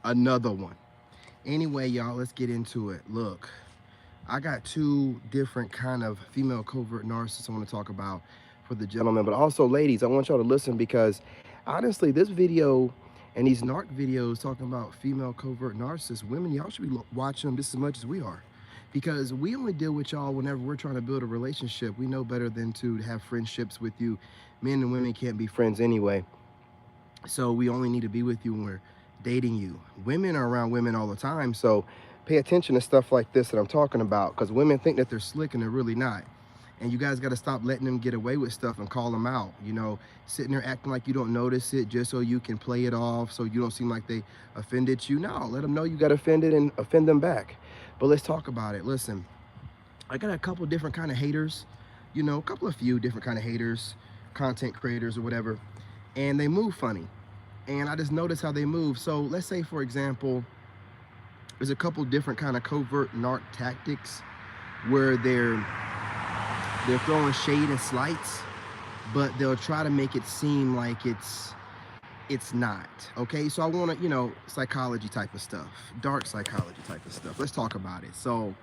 another one. Anyway, y'all, let's get into it. Look, I got two different kind of female covert narcissists I want to talk about for the gentlemen, but also ladies. I want y'all to listen because honestly, this video and these narc videos talking about female covert narcissists, women, y'all should be watching them just as much as we are. Because we only deal with y'all whenever we're trying to build a relationship. We know better than to have friendships with you. Men and women can't be friends anyway. So we only need to be with you when we're dating you. Women are around women all the time, so pay attention to stuff like this that I'm talking about, because women think that they're slick and they're really not. And you guys got to stop letting them get away with stuff and call them out. You know, sitting there acting like you don't notice it just so you can play it off, so you don't seem like they offended you. No, let them know you got offended and offend them back. But let's talk about it. Listen, I got a couple different kind of haters, you know, a few different kind of haters, content creators or whatever, and they move funny. And I just notice how they move. So let's say, for example, there's a couple different kind of covert narc tactics where they're throwing shade and slights, but they'll try to make it seem like it's not. Okay, so I want to, you know, psychology type of stuff, dark psychology type of stuff. Let's talk about it. So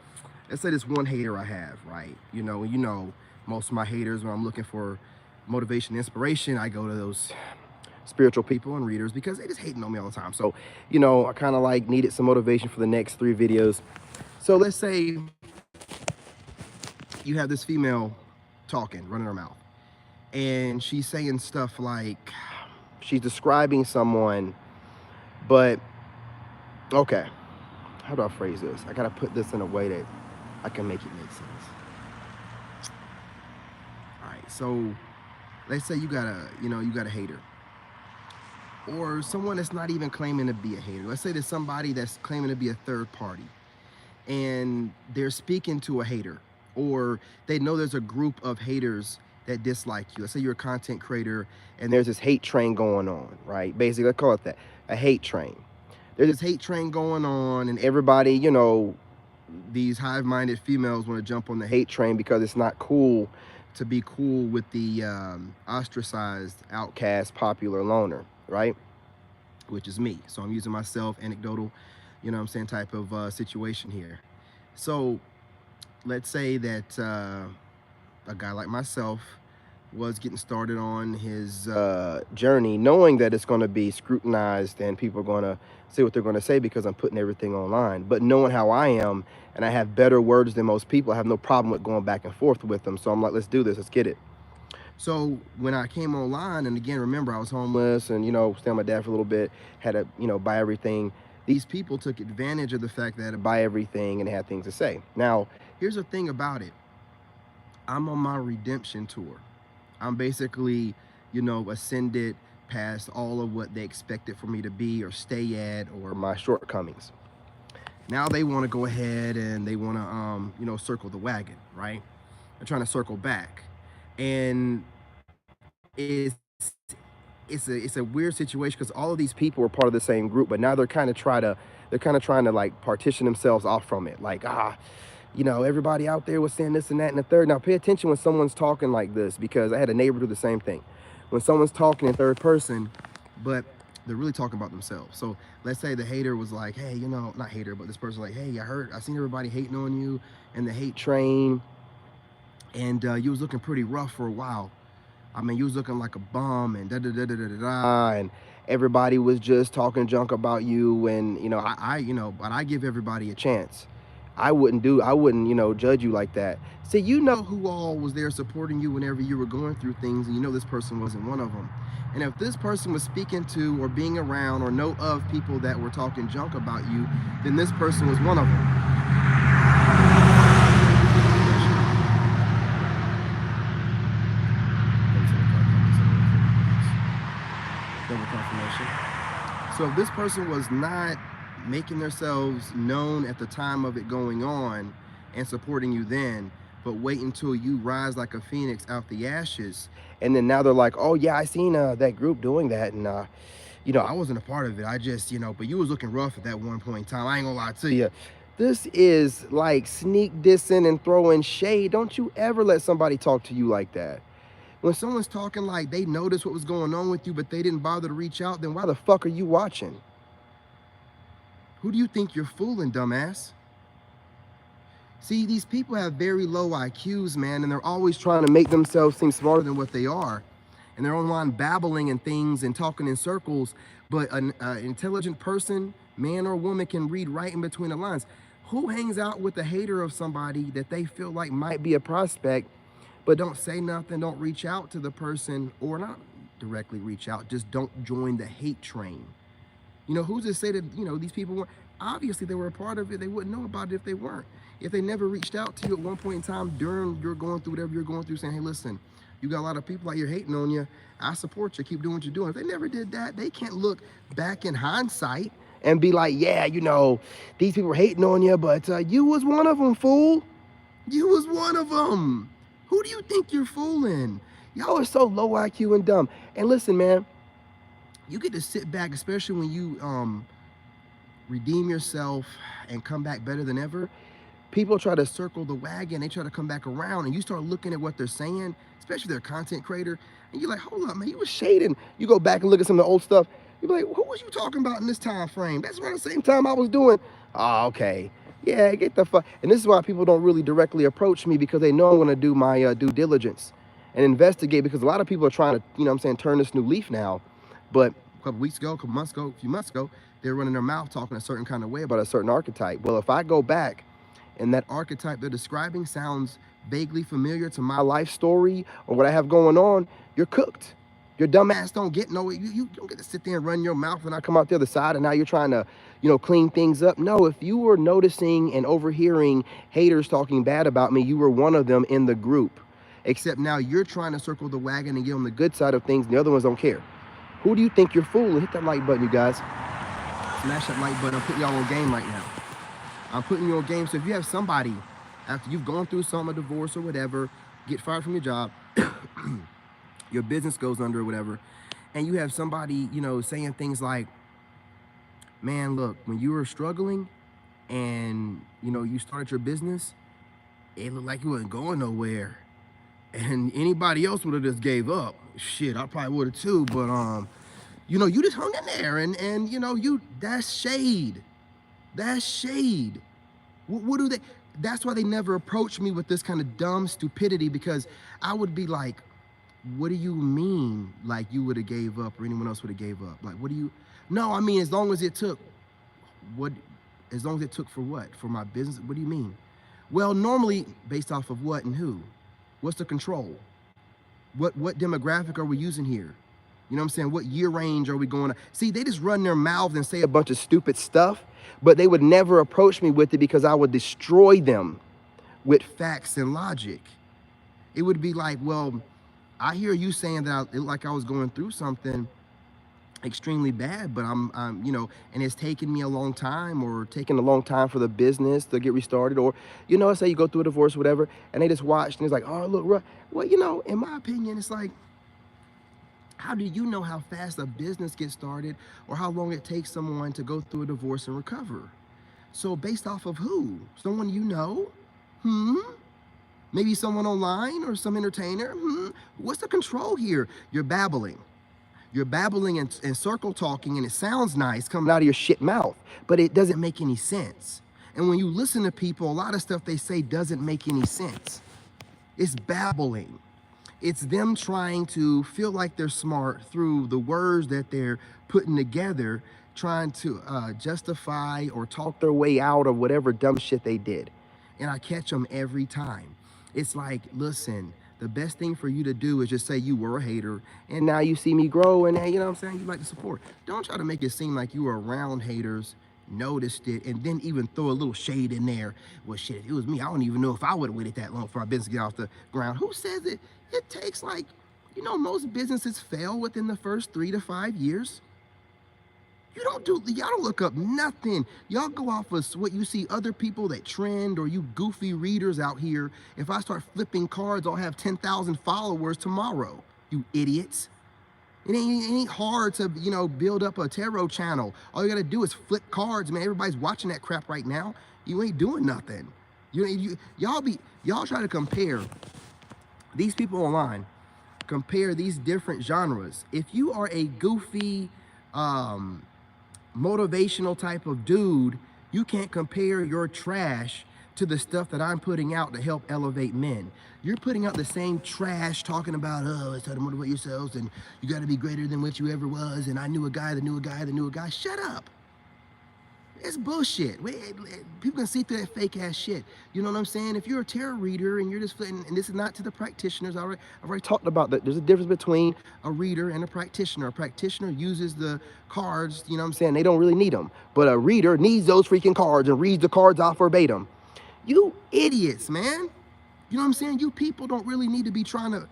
let's say this one hater I have, right? You know, most of my haters, when I'm looking for motivation, inspiration, I go to those spiritual people and readers because they just hating on me all the time. So, you know, I kind of like needed some motivation for the next 3 videos. So let's say you have this female talking, running her mouth, and she's saying stuff like, she's describing someone, but okay, how do I phrase this? I gotta put this in a way that I can make it make sense. All right, so let's say you got a hater, or someone that's not even claiming to be a hater. Let's say there's somebody that's claiming to be a third party, and they're speaking to a hater, or they know there's a group of haters that dislike you. Let's say you're a content creator and there's this hate train going on, right? Basically, let's call it that, a hate train. There's this hate train going on, and everybody, you know, these hive-minded females want to jump on the hate train because it's not cool to be cool with the ostracized, outcast, popular loner, right? Which is me. So I'm using myself, anecdotal, you know what I'm saying, type of situation here. So let's say that a guy like myself was getting started on his journey, knowing that it's going to be scrutinized and people are going to say what they're going to say because I'm putting everything online. But knowing how I am, and I have better words than most people, I have no problem with going back and forth with them. So I'm like, let's do this, let's get it. So when I came online, and again, remember, I was homeless and, you know, staying with my dad for a little bit, had to, you know, buy everything. These people took advantage of the fact that I had to buy everything and had things to say. Now, here's the thing about it. I'm on my redemption tour. I'm basically, you know, ascended past all of what they expected for me to be or stay at, or my shortcomings. Now they want to go ahead and they want to, you know, circle the wagon, right? They're trying to circle back. And it's a weird situation because all of these people were part of the same group, but now they're kind of trying to like partition themselves off from it. Like, you know, everybody out there was saying this and that and the third. Now pay attention when someone's talking like this, because I had a neighbor do the same thing. When someone's talking in third person, but they're really talking about themselves. So let's say the hater was like, hey, you know, not hater, but this person like, hey, I seen everybody hating on you and the hate train, and you was looking pretty rough for a while. I mean, you was looking like a bum and da-da-da-da-da-da, and everybody was just talking junk about you. And, you know, but I give everybody a chance. I wouldn't, you know, judge you like that. See, you know who all was there supporting you whenever you were going through things, and you know this person wasn't one of them. And if this person was speaking to or being around or know of people that were talking junk about you, then this person was one of them. So if this person was not making themselves known at the time of it going on and supporting you then, but wait until you rise like a phoenix out the ashes, and then now they're like, oh yeah, I seen that group doing that, and you know, I wasn't a part of it, I just, you know, but you was looking rough at that one point in time, I ain't gonna lie to you. This is like sneak dissing and throwing shade. Don't you ever let somebody talk to you like that. When someone's talking like they noticed what was going on with you, but they didn't bother to reach out, then why the fuck are you watching? Who do you think you're fooling, dumbass? See, these people have very low IQs, man, and they're always trying to make themselves seem smarter than what they are. And they're online babbling and things and talking in circles, but an intelligent person, man or woman, can read right in between the lines. Who hangs out with a hater of somebody that they feel like might be a prospect, but don't say nothing, don't reach out to the person, or not directly reach out, just don't join the hate train? You know, who's to say that, you know, these people weren't, obviously they were a part of it. They wouldn't know about it if they weren't. If they never reached out to you at one point in time during you're going through whatever you're going through, saying, hey, listen, you got a lot of people out here hating on you. I support you. Keep doing what you're doing. If they never did that, they can't look back in hindsight and be like, yeah, you know, these people were hating on you, but you was one of them, fool. You was one of them. Who do you think you're fooling? Y'all are so low IQ and dumb. And listen, man, you get to sit back, especially when you redeem yourself and come back better than ever. People try to circle the wagon, they try to come back around, and you start looking at what they're saying, especially their content creator, and you're like, hold up, man, you was shading. You go back and look at some of the old stuff, you're like, who was you talking about in this time frame? That's around the same time I was doing. Oh, okay. Yeah, get the fuck. And this is why people don't really directly approach me, because they know I'm gonna do my due diligence and investigate, because a lot of people are trying to, you know what I'm saying, turn this new leaf now. But a couple weeks ago, a couple months ago, a few months ago, they're running their mouth talking a certain kind of way about a certain archetype. Well, if I go back and that archetype they're describing sounds vaguely familiar to my life story or what I have going on, you're cooked. Your dumb ass don't get you don't get to sit there and run your mouth when I come out the other side and now you're trying to, you know, clean things up. No, if you were noticing and overhearing haters talking bad about me, you were one of them in the group. Except now you're trying to circle the wagon and get on the good side of things, and the other ones don't care. Who do you think you're fooling? Hit that like button, you guys. Smash that like button. I'm putting y'all on game right now. I'm putting you on game. So if you have somebody, after you've gone through some, a divorce or whatever, get fired from your job, your business goes under or whatever, and you have somebody, you know, saying things like, man, look, when you were struggling and, you know, you started your business, it looked like you wasn't going nowhere. And anybody else would have just gave up. Shit, I probably would have too, but, you know, you just hung in there and you know, that's shade. That's shade. What do they, that's why they never approach me with this kind of dumb stupidity, because I would be like, what do you mean? Like you would have gave up or anyone else would have gave up? Like, what do you, no, I mean, as long as it took, as long as it took for what? For my business? What do you mean? Well, normally based off of what and who? What's the control? What demographic are we using here? You know what I'm saying? What year range are we going to? See, they just run their mouth and say a bunch of stupid stuff, but they would never approach me with it because I would destroy them with facts and logic. It would be like, well, I hear you saying that like I was going through something extremely bad, but I'm, you know, and it's taken me a long time or taking a long time for the business to get restarted, or, you know, say you go through a divorce or whatever, and they just watched and it's like, oh, look, well, you know, in my opinion, it's like, how do you know how fast a business gets started or how long it takes someone to go through a divorce and recover? So based off of who? Someone you know? Maybe someone online or some entertainer? What's the control here? You're babbling. You're babbling and circle talking, and it sounds nice coming out of your shit mouth, but it doesn't make any sense. And when you listen to people, a lot of stuff they say doesn't make any sense. It's babbling. It's them trying to feel like they're smart through the words that they're putting together, trying to justify or talk their way out of whatever dumb shit they did. And I catch them every time. It's like, listen, the best thing for you to do is just say you were a hater and now you see me grow and, you know what I'm saying, you like the support. Don't try to make it seem like you were around haters, noticed it, and then even throw a little shade in there. Well, shit, if it was me, I don't even know if I would have waited that long for our business to get off the ground. Who says it? It takes, like, you know, most businesses fail within the first 3 to 5 years. Y'all don't look up nothing. Y'all go off of what you see other people that trend, or you goofy readers out here. If I start flipping cards, I'll have 10,000 followers tomorrow, you idiots. It ain't hard to, you know, build up a tarot channel. All you gotta do is flip cards, man. Everybody's watching that crap right now. You ain't doing nothing. Y'all try to compare these people online, compare these different genres. If you are a goofy, motivational type of dude, you can't compare your trash to the stuff that I'm putting out to help elevate men. You're putting out the same trash talking about, oh, it's how to motivate yourselves and you got to be greater than what you ever was. And I knew a guy that knew a guy that knew a guy. Shut up. It's bullshit. People can see through that fake ass shit. You know what I'm saying? If you're a tarot reader and you're just, and this is not to the practitioners, I've already talked about that. There's a difference between a reader and a practitioner. A practitioner uses the cards, you know what I'm saying? They don't really need them. But a reader needs those freaking cards and reads the cards off verbatim. You idiots, man. You know what I'm saying? You people don't really need to be trying to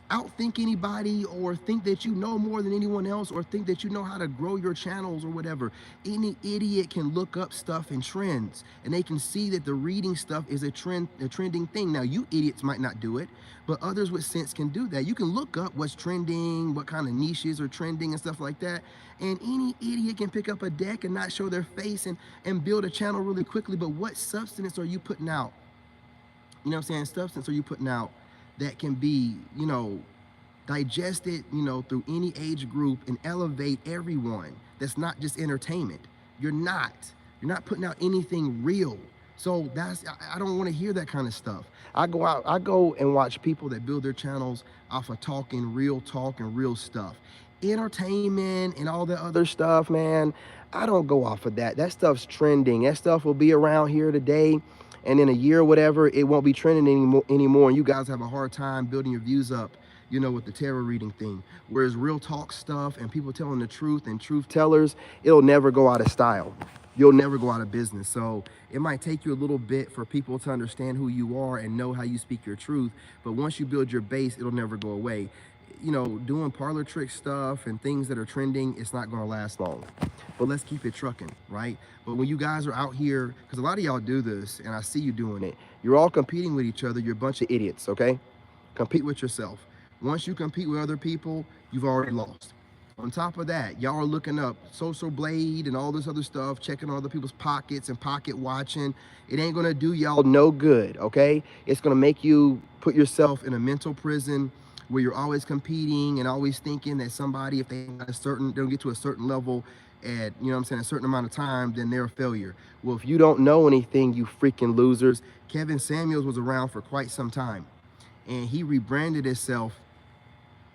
outthink anybody or think that you know more than anyone else or think that you know how to grow your channels or whatever. Any idiot can look up stuff and trends and they can see that the reading stuff is a trending thing. Now, you idiots might not do it, but others with sense can do that. You can look up what's trending, what kind of niches are trending and stuff like that. And any idiot can pick up a deck and not show their face and build a channel really quickly. But what substance are you putting out? You know what I'm saying? Substance are you putting out that can be, you know, digested, you know, through any age group and elevate everyone. That's not just entertainment. You're not putting out anything real. So I don't want to hear that kind of stuff. I go and watch people that build their channels off of talking real talk and real stuff. Entertainment and all the other stuff, man, I don't go off of that. That stuff's trending. That stuff will be around here today. And in a year or whatever, it won't be trending anymore. And you guys have a hard time building your views up, you know, with the tarot reading thing. Whereas real talk stuff and people telling the truth and truth tellers, it'll never go out of style. You'll never go out of business. So it might take you a little bit for people to understand who you are and know how you speak your truth. But once you build your base, it'll never go away. You know, doing parlor trick stuff and things that are trending, it's not going to last long. But let's keep it trucking, right? But when you guys are out here, because a lot of y'all do this, and I see you doing it, you're all competing with each other. You're a bunch of idiots, okay? Compete with yourself. Once you compete with other people, you've already lost. On top of that, y'all are looking up Social Blade and all this other stuff, checking other people's pockets and pocket watching. It ain't going to do y'all no good, okay? It's going to make you put yourself in a mental prison where you're always competing and always thinking that somebody, if they don't get to a certain level at, you know what I'm saying, a certain amount of time, then they're a failure. Well, if you don't know anything, you freaking losers. Kevin Samuels was around for quite some time and he rebranded himself.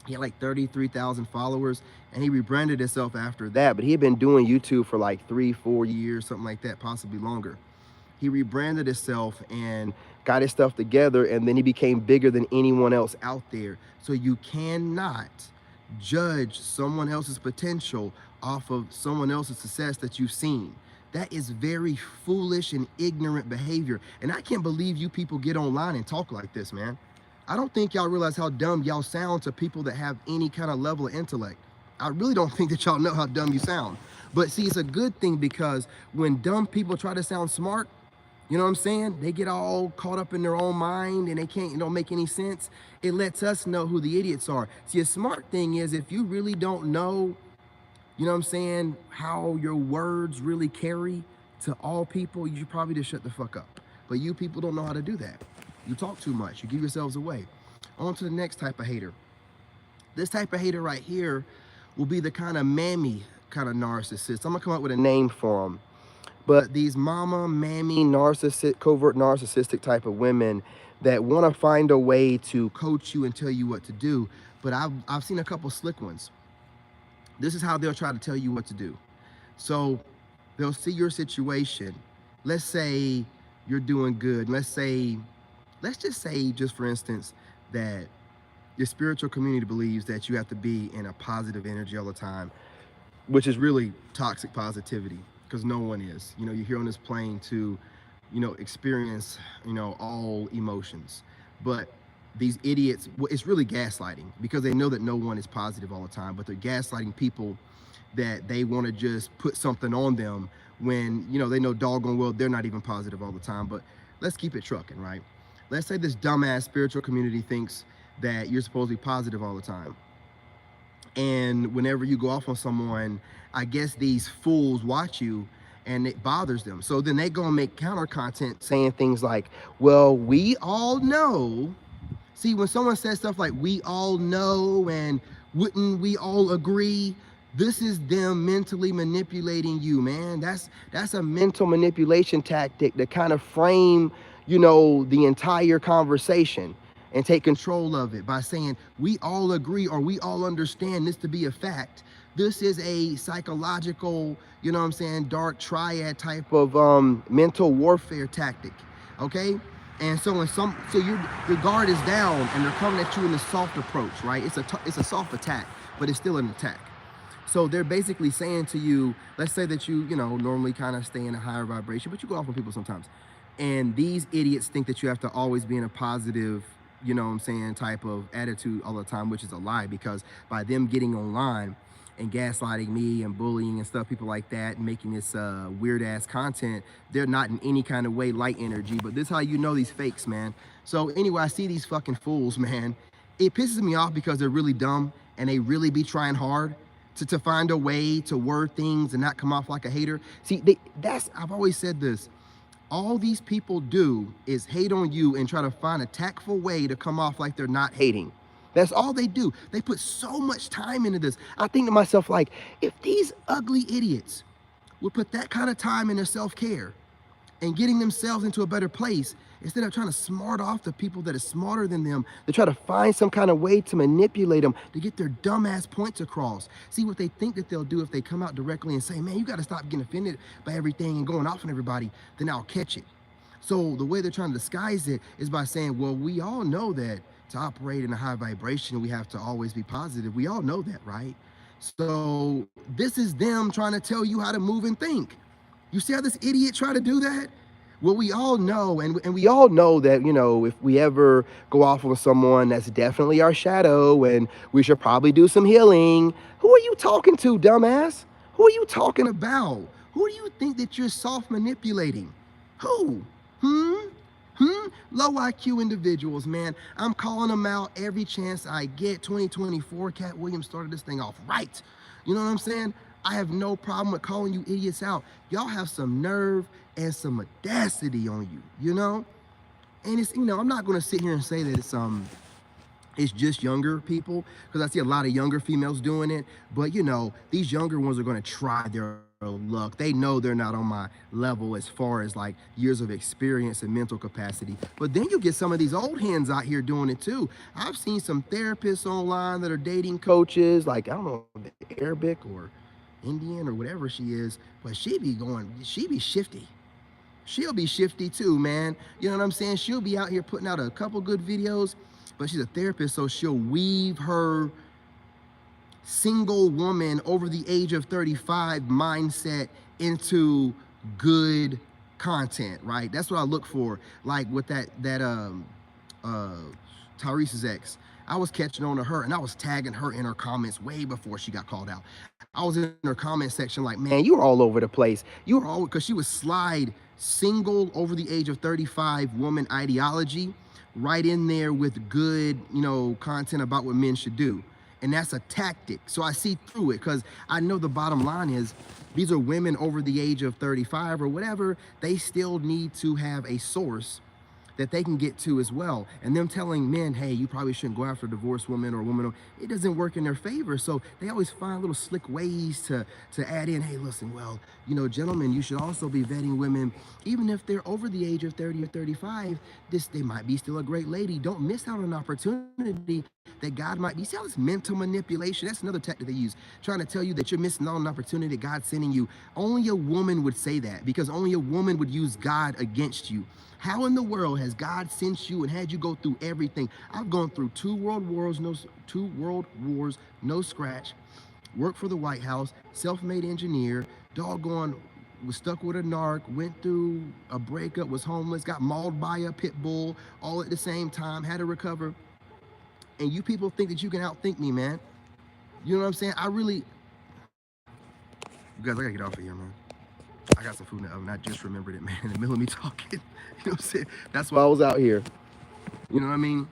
He had like 33,000 followers and he rebranded himself after that. But he had been doing YouTube for like 3-4 years, something like that, possibly longer. He rebranded himself and got his stuff together, and then he became bigger than anyone else out there. So you cannot judge someone else's potential off of someone else's success that you've seen. That is very foolish and ignorant behavior. And I can't believe you people get online and talk like this, man. I don't think y'all realize how dumb y'all sound to people that have any kind of level of intellect. I really don't think that y'all know how dumb you sound. But see, it's a good thing because when dumb people try to sound smart, you know what I'm saying? They get all caught up in their own mind and they don't make any sense. It lets us know who the idiots are. See, a smart thing is if you really don't know, you know what I'm saying, how your words really carry to all people, you should probably just shut the fuck up. But you people don't know how to do that. You talk too much. You give yourselves away. On to the next type of hater. This type of hater right here will be the kind of mammy kind of narcissist. I'm going to come up with a name for them. But these mama, mammy, narcissist, covert narcissistic type of women that want to find a way to coach you and tell you what to do. But I've seen a couple slick ones. This is how they'll try to tell you what to do. So they'll see your situation. Let's say you're doing good. Let's just say, just for instance, that your spiritual community believes that you have to be in a positive energy all the time, which is really toxic positivity. Because no one is. You know, you're here on this plane to, you know, experience, you know, all emotions. But these idiots, well, it's really gaslighting because they know that no one is positive all the time, but they're gaslighting people that they want to just put something on them when, you know, they know doggone well they're not even positive all the time. But let's keep it trucking, right? Let's say this dumbass spiritual community thinks that you're supposed to be positive all the time. And whenever you go off on someone, I guess these fools watch you and it bothers them. So then they go and make counter content saying things like, well, we all know. See, when someone says stuff like we all know and wouldn't we all agree, This is them mentally manipulating you, man. That's a mental manipulation tactic to kind of frame, the entire conversation and take control of it by saying we all agree or we all understand this to be a fact. This is a psychological, dark triad type of mental warfare tactic. Okay? And so your guard is down and they're coming at you in a soft approach, right? It's a soft attack, but it's still an attack. So they're basically saying to you, let's say that you normally kind of stay in a higher vibration, but you go off on people sometimes. And these idiots think that you have to always be in a positive, type of attitude all the time, which is a lie, because by them getting online and gaslighting me and bullying and stuff, people like that, and making this weird ass content, they're not in any kind of way light energy. But this is how you know these fakes, man. So anyway, I see these fucking fools, man. It pisses me off because they're really dumb and they really be trying hard to find a way to word things and not come off like a hater. See, I've always said this. All these people do is hate on you and try to find a tactful way to come off like they're not hating. That's all they do. They put so much time into this. I think to myself, like, if these ugly idiots would put that kind of time in their self-care and getting themselves into a better place, instead of trying to smart off the people that are smarter than them, they try to find some kind of way to manipulate them to get their dumbass points across. See what they think that they'll do if they come out directly and say, man, you got to stop getting offended by everything and going off on everybody, then I'll catch it. So the way they're trying to disguise it is by saying, well, we all know that to operate in a high vibration, we have to always be positive. We all know that, right? So this is them trying to tell you how to move and think. You see how this idiot try to do that? Well, we all know, and we all know that, if we ever go off on someone, that's definitely our shadow, and we should probably do some healing. Who are you talking to, dumbass? Who are you talking about? Who do you think that you're soft manipulating? Who? Low IQ individuals, man. I'm calling them out every chance I get. 2024, Cat Williams started this thing off right. You know what I'm saying? I have no problem with calling you idiots out. Y'all have some nerve and some audacity on you, And it's, I'm not going to sit here and say that it's just younger people, because I see a lot of younger females doing it. But, these younger ones are going to try their luck. They know they're not on my level as far as like years of experience and mental capacity. But then you get some of these old hens out here doing it too. I've seen some therapists online that are dating coaches, like, I don't know, Arabic or Indian or whatever she is, but she be shifty. She'll be shifty too, man. You know what I'm saying? She'll be out here putting out a couple good videos, but she's a therapist, so she'll weave her single woman over the age of 35 mindset into good content, right? That's what I look for. Like with that Tyrese's ex, I was catching on to her and I was tagging her in her comments way before she got called out. I was in her comment section like, man, you were all over the place. You were all, because she would slide single over the age of 35 woman ideology right in there with good, content about what men should do. And that's a tactic. So I see through it, because I know the bottom line is these are women over the age of 35 or whatever. They still need to have a source that they can get to as well. And them telling men, hey, you probably shouldn't go after a divorced woman or a woman, it doesn't work in their favor. So they always find little slick ways to add in, hey, listen, well, gentlemen, you should also be vetting women, even if they're over the age of 30 or 35, they might be still a great lady. Don't miss out on an opportunity that God might be. See all this mental manipulation? That's another tactic they use, trying to tell you that you're missing out on an opportunity that God's sending you. Only a woman would say that, because only a woman would use God against you. How in the world has God sent you and had you go through everything? I've gone through two world wars, no scratch, worked for the White House, self-made engineer, doggone, was stuck with a narc, went through a breakup, was homeless, got mauled by a pit bull, all at the same time, had to recover. And you people think that you can outthink me, man. You know what I'm saying? You guys, I gotta get off of here, man. I got some food in the oven. I just remembered it, man, in the middle of me talking. You know what I'm saying? That's why I was out here. You know what I mean?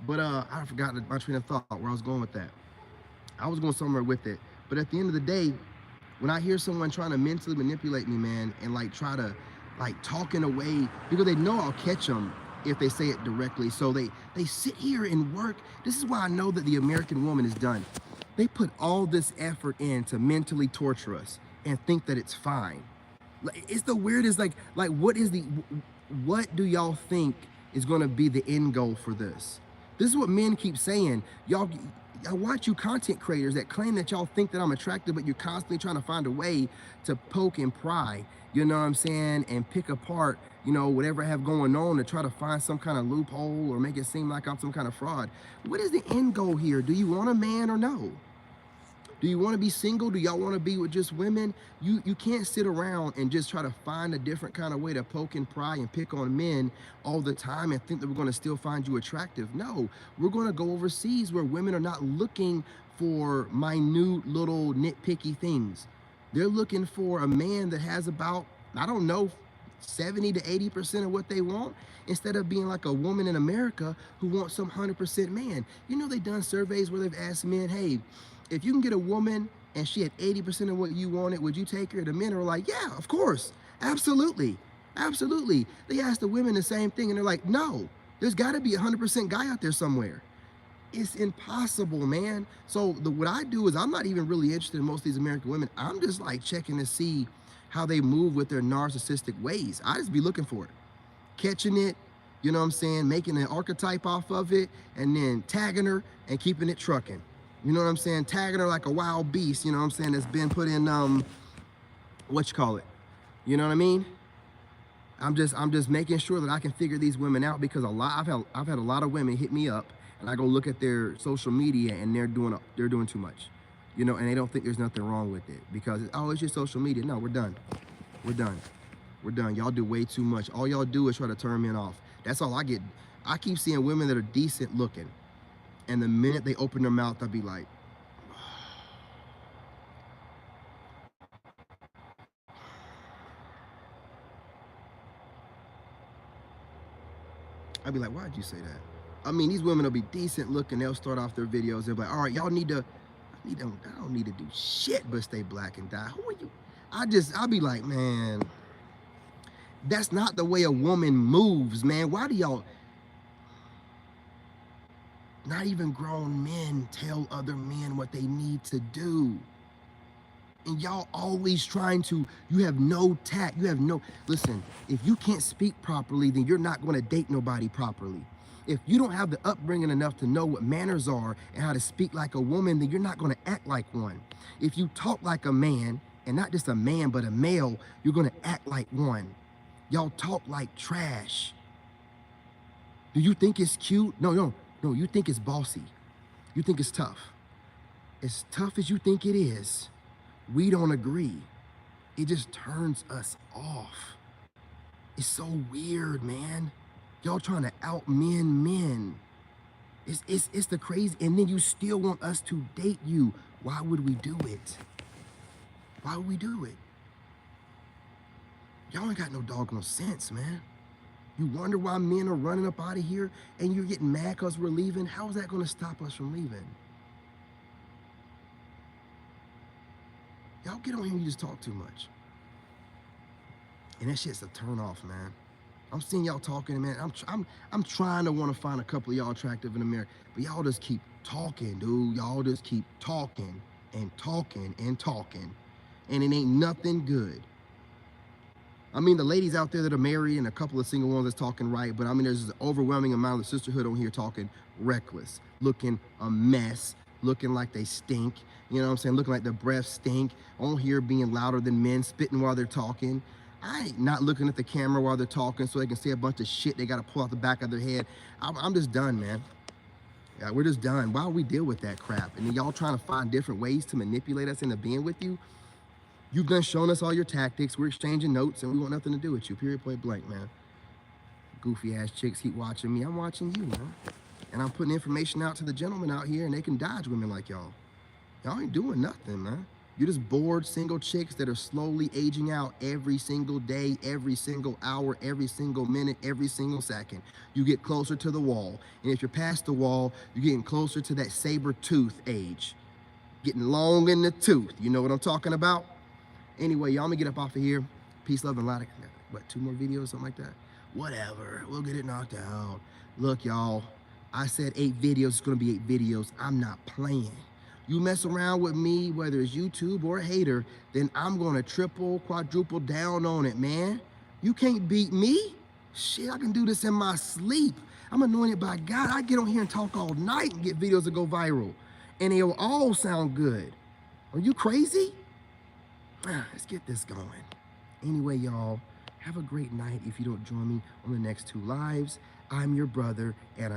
But I forgot my train of thought where I was going with that. I was going somewhere with it. But at the end of the day, when I hear someone trying to mentally manipulate me, man, and like try to like talk in a way, because they know I'll catch them if they say it directly. So they sit here and work. This is why I know that the American woman is done. They put all this effort in to mentally torture us and think that it's fine. Like, it's the weirdest, like what do y'all think is gonna be the end goal for this? This is what men keep saying. Y'all, I watch you content creators that claim that y'all think that I'm attractive, but you're constantly trying to find a way to poke and pry, you know what I'm saying, and pick apart, you know, whatever I have going on to try to find some kind of loophole or make it seem like I'm some kind of fraud. What is the end goal here? Do you want a man or no? Do you want to be single? Do y'all want to be with just women? You can't sit around and just try to find a different kind of way to poke and pry and pick on men all the time and think that we're going to still find you attractive. No, we're going to go overseas where women are not looking for minute little nitpicky things. They're looking for a man that has about, I don't know, 70 to 80% of what they want, instead of being like a woman in America who wants some 100% man. You know, they've done surveys where they've asked men, hey, if you can get a woman and she had 80% of what you wanted, would you take her? The men are like, yeah, of course, absolutely, absolutely. They asked the women the same thing and they're like, no, there's gotta be a 100% guy out there somewhere. It's impossible, man. So what I do is I'm not even really interested in most of these American women. I'm just like checking to see how they move with their narcissistic ways. I just be looking for it, catching it, you know what I'm saying, making an archetype off of it, and then tagging her and keeping it trucking. You know what I'm saying? Tagging her like a wild beast, you know what I'm saying, that's been put in, what you call it? You know what I mean? I'm just making sure that I can figure these women out, because I've had a lot of women hit me up and I go look at their social media and they're doing too much. You know, and they don't think there's nothing wrong with it because, oh, it's just social media. No, we're done. We're done. We're done. Y'all do way too much. All y'all do is try to turn men off. That's all I get. I keep seeing women that are decent looking, and the minute they open their mouth, I'll be like, why'd you say that? I mean, these women will be decent looking. They'll start off their videos. They'll be like, all right, y'all need to, I don't need to do shit but stay black and die. Who are you? I'll be like, man, that's not the way a woman moves, man. Why do y'all, not even grown men, tell other men what they need to do? And y'all always trying to, you have no tact, you have no, listen, if you can't speak properly, then you're not going to date nobody properly. If you don't have the upbringing enough to know what manners are and how to speak like a woman, then you're not going to act like one. If you talk like a man, and not just a man, but a male, you're going to act like one. Y'all talk like trash. Do you think it's cute? No, you think it's bossy. You think it's tough. As tough as you think it is, we don't agree. It just turns us off. It's so weird, man. Y'all trying to out men. It's the crazy, and then you still want us to date you. Why would we do it? Why would we do it? Y'all ain't got no doggone sense, man. You wonder why men are running up out of here and you're getting mad because we're leaving? How is that going to stop us from leaving? Y'all get on here and you just talk too much. And that shit's a turn off, man. I'm seeing y'all talking, man. I'm trying to want to find a couple of y'all attractive in America, but y'all just keep talking, dude. Y'all just keep talking and talking and talking, and it ain't nothing good. I mean, the ladies out there that are married and a couple of single ones that's talking right, but I mean, there's an overwhelming amount of the sisterhood on here talking reckless, looking a mess, looking like they stink, you know what I'm saying, looking like their breath stink, on here being louder than men, spitting while they're talking. I ain't not looking at the camera while they're talking so they can say a bunch of shit they got to pull out the back of their head. I'm just done, man. Yeah, we're just done. Why would we deal with that crap? And then y'all trying to find different ways to manipulate us into being with you. You've done shown us all your tactics. We're exchanging notes, and we want nothing to do with you. Period, point blank, man. Goofy ass chicks keep watching me. I'm watching you, man. And I'm putting information out to the gentlemen out here, and they can dodge women like y'all. Y'all ain't doing nothing, man. You're just bored single chicks that are slowly aging out every single day, every single hour, every single minute, every single second. You get closer to the wall. And if you're past the wall, you're getting closer to that saber tooth age. Getting long in the tooth. You know what I'm talking about? Anyway, y'all, I'm gonna get up off of here. Peace, love, and light. What, 2 more videos, something like that? Whatever, we'll get it knocked out. Look, y'all, I said 8 videos, it's gonna be 8 videos. I'm not playing. You mess around with me, whether it's YouTube or a hater, then I'm gonna triple, quadruple down on it, man. You can't beat me. Shit, I can do this in my sleep. I'm anointed by God. I get on here and talk all night and get videos that go viral. And they'll all sound good. Are you crazy? Let's get this going. Anyway, y'all, have a great night. If you don't join me on the next 2 lives, I'm your brother, and